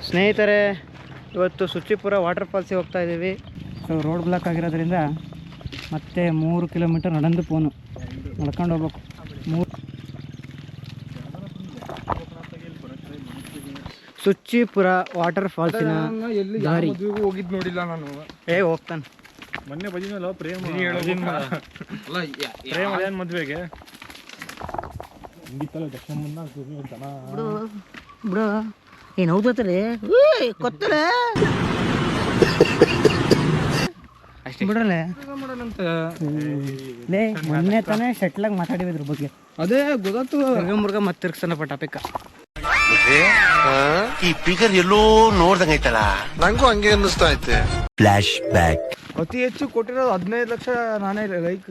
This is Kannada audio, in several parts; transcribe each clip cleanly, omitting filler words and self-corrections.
ಸ್ನೇಹಿತರೆ, ಇವತ್ತು ಸುಚ್ಚಿಪುರ ವಾಟರ್ ಫಾಲ್ಸಿಗೆ ಹೋಗ್ತಾ ಇದ್ದೀವಿ. ಸೊ ರೋಡ್ ಬ್ಲಾಕ್ ಆಗಿರೋದ್ರಿಂದ ಮತ್ತೆ 3 ಕಿಲೋಮೀಟರ್ ನಡ್ಕೊಂಡು ಹೋಗ್ಬೇಕು. ಸುಚ್ಚಿಪುರ ವಾಟರ್ ಫಾಲ್ಸಿನ ದಾರಿ ಹೋಗಿದ್ ನೋಡಿಲ್ಲ ನಾನು. ಹೋಗ್ತಾನೆ ಮೊನ್ನೆ ಬಂದಿದ್ನಲ್ಲ ಪ್ರೇಮ ಮದ್ವೆಗೆ ಬಿಡು. ಏನು ಹೌದತ್ತಲೆ ಕೊತ್ತಲೆ ಅಷ್ಟೇ ಬಿಡ್ರಲ್ಲೇ. ಮೊನ್ನೆ ತಾನೇ ಶಟ್ಲಾಗಿ ಮಾತಾಡಿವಿ ಇದ್ರ ಬಗ್ಗೆ. ಅದೇ ಗೊತ್ತಾಯ್ತು. ಮುರ್ಗ ಮತ್ತೆ ತಿರ್ಗ್ಸನಪ್ಪ ಟಾಪಿಕ್. ಈ ಫಿಗರ್ ಎಲ್ಲೋ ನೋಡ್ದಂಗೈತಲ್ಲ, ನಂಗೂ ಹಂಗೆ ಅನ್ನಿಸ್ತಾ ಐತೆ. Flash back. ಅತಿ ಹೆಚ್ಚು ಕೊಟ್ಟಿರೋದು 15 ಲಕ್ಷ ನಾನೇ ಲೈಕ್.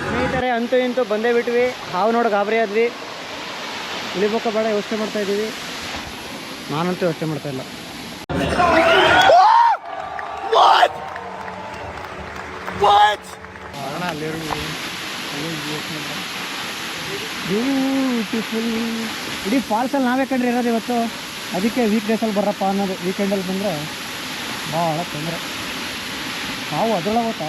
ಸ್ನೇಹಿತರೆ, ಅಂತೂ ಇಂತೂ ಬಂದೇ ಬಿಟ್ವಿ. ಹಾವು ನೋಡಿ ಗಾಬರಿ ಆದ್ವಿ. ಇಳಿಬೇಕ ಬೇಡ ಯೋಚನೆ ಮಾಡ್ತಾ ಇದ್ದೀವಿ. ನಾನಂತೂ ಯೋಚನೆ ಮಾಡ್ತಾ ಇಲ್ಲ. ಬ್ಯೂಟಿಫುಲ್. ಇಡೀ ಫಾಲ್ಸಲ್ಲಿ ನಾವೇ ಕಂಡ್ರೆ ಇರೋದು ಇವತ್ತು. ಅದಕ್ಕೆ ವೀಕ್ ಡೇಸಲ್ಲಿ ಬರ್ರಪ್ಪ ಅನ್ನೋದು. ವೀಕೆಂಡಲ್ಲಿ ಬಂದರೆ ಭಾಳ ತೊಂದರೆ. ಹಾವು ಅದರೊಳಗೆ ಗೊತ್ತಾ.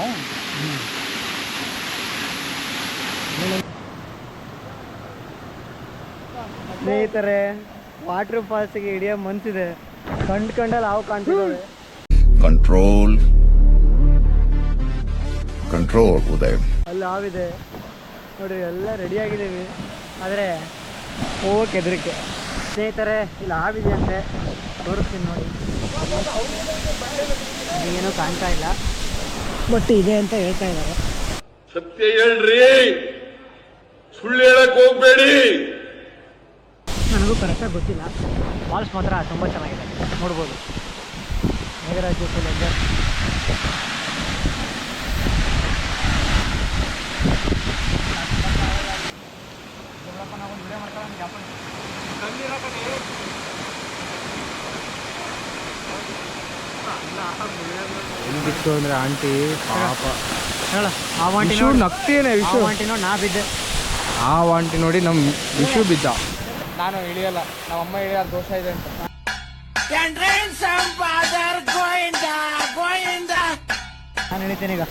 ಸ್ನೇಹಿತರೆ, ವಾಟರ್ ಫಾಲ್ಸಿಗೆ ಹಿಡಿಯೋ ಮನ್ಸಿದೆ. ಕಂಡಲ್ಲಿ ಹಾವು ಕಾಣ್ತಿದ್ದಾವೆ. ಕಂಟ್ರೋಲ್ ಉದಯ್. ಅಲ್ಲಿ ಹಾವಿದೆ ನೋಡಿ. ಎಲ್ಲ ರೆಡಿಯಾಗಿದ್ದೀವಿ, ಆದರೆ ಹೋಗಕ್ಕೆ ಹೆದರಿಕೆ. ಸ್ನೇಹಿತರೆ, ಇಲ್ಲಿ ಹಾವಿದೆ ಅಂತೆ, ತೋರಿಸ್ತೀನಿ ನೋಡಿ. ಏನೂ ಕಾಣ್ತಾ ಇಲ್ಲ, ಬಟ್ ಇದೆ ಅಂತ ಹೇಳ್ತಾ ಇದ್ದಾರೆ. ಸತ್ಯ ಹೇಳ್ರಿ, ಸುಳ್ಳು ಹೇಳಕ್ ಹೋಗ್ಬೇಡಿ. ನನಗೂ ಕರೆಕ್ಟಾಗಿ ಗೊತ್ತಿಲ್ಲ. ಫಾಲ್ಸ್ ಮಾತ್ರ ತುಂಬ ಚೆನ್ನಾಗಿದೆ, ನೋಡ್ಬೋದು. ಮೇಘರಾಜ್ ಜೊತೆ ಬಿತ್ತು ಅಂದ್ರೆ ಆಂಟಿ ಪಾಪ ಹೇಳ. ಆ ವಾಂಟಿ ನಗ್ತೇನೆ. ವಿಷು ಆಂಟಿ ನೋಡಿ ನಾ ಬಿದ್ದೆ. ಆ ವಾಂಟಿ ನೋಡಿ ನಮ್ಮ ವಿಷು ಬಿದ್ದ. ನಾನು ಇಳಿಯಲ್ಲ, ನಮ್ಮ ಅಮ್ಮ ಇಳಿಯೋ ದೋಷ ಇದೆ ಅಂತ ನಾನು ಇಳಿತೇನೆ ಈಗ.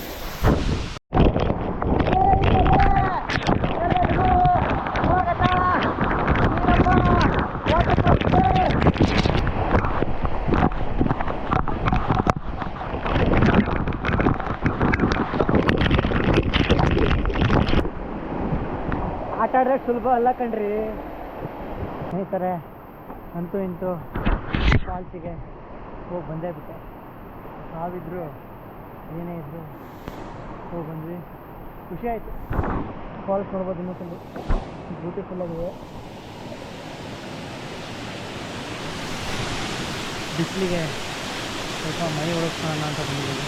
ಆಟ ಆಡ್ರಕ್ಕೆ ಸುಲಭ ಅಲ್ಲ ಕಣ್ರಿ. ಸ್ನೇಹಿತರೆ, ಅಂತೂ ಇಂತೂ ಫಾಲ್ಸಿಗೆ ಹೋಗಿ ಬಂದೇ ಬಿಟ್ಟೆ. ನಾವಿದ್ರು ಏನೇ ಇದ್ರು ಹೋಗಿ ಬಂದ್ವಿ. ಖುಷಿ ಆಯಿತು. ಫಾಲ್ಸ್ ನೋಡ್ಬೋದು, ಇನ್ನೂ ತುಂಬ ಬ್ಯೂಟಿಫುಲ್ ಆಗಿದೆ. ಬಿಸಿಲಿಗೆ ಸ್ವಲ್ಪ ಮೈ ಒಳಗ್ಸೋಣ ಅಂತ ಬಂದಿದ್ದೀವಿ.